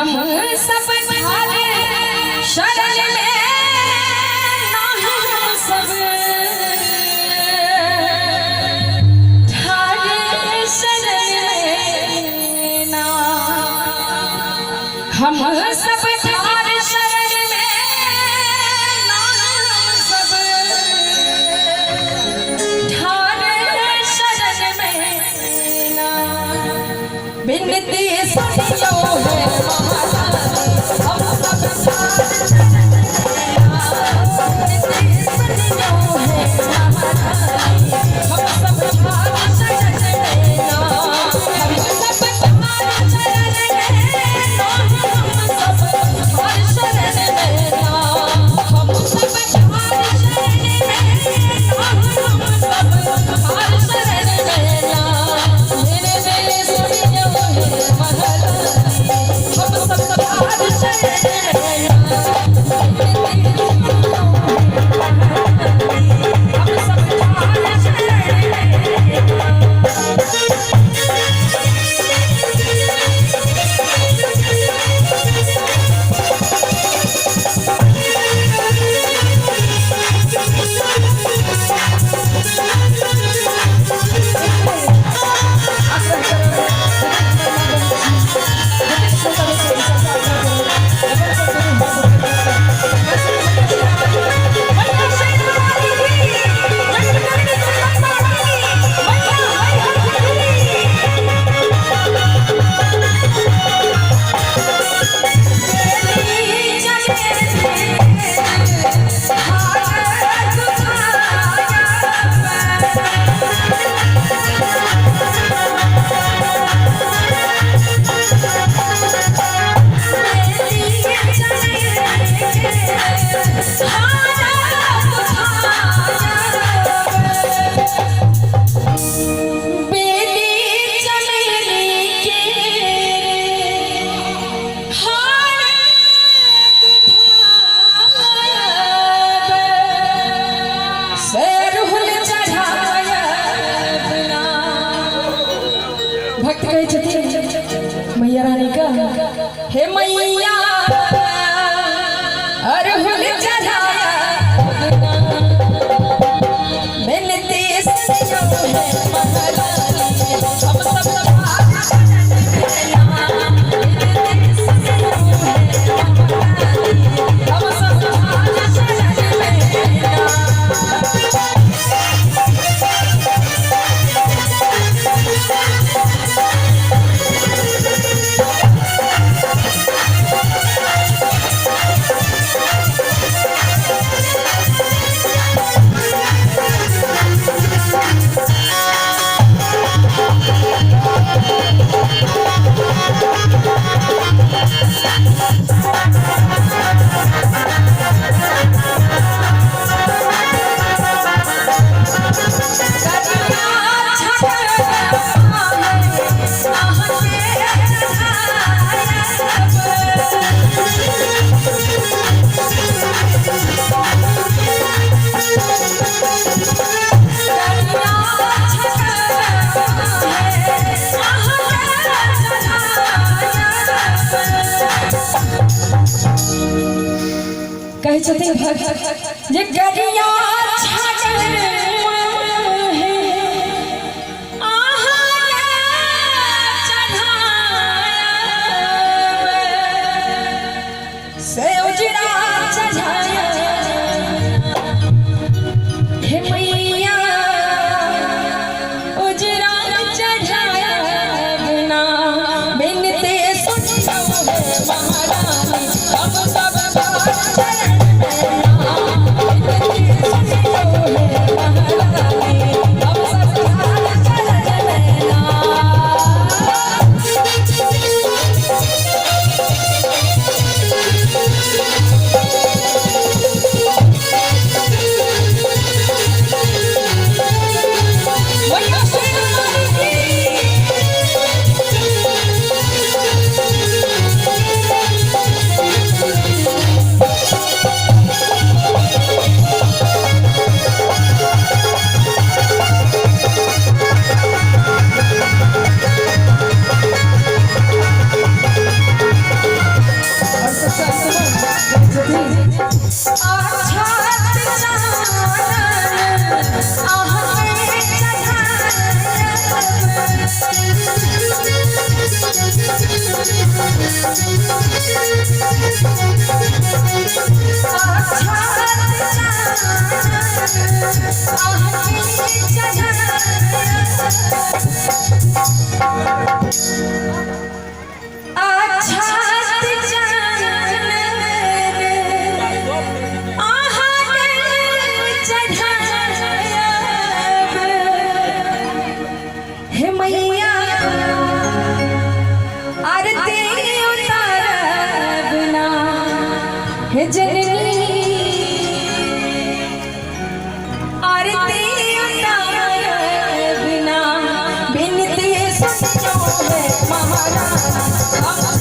हम सब थारे शरण में हम सब थारे शरण में ना हम सब थारे शरण में ना हम सब थारे शरण में ना बिनती सुनियो है भक्त कहे छथिन मैया रानी का हे मैया अरहुल चढ़ाया बिनती सुनियो है महारानी हम सब कहे छथिन भक्त जे गरिया छागल है आहा चढ़ाया से उजड़ा चढ़ाया हे मैया उजड़ा चढ़ाया बिना बिनती सुनियो है महारानी हम सब जननी आरती उतारे बिना बिनती सुनो है महाराज।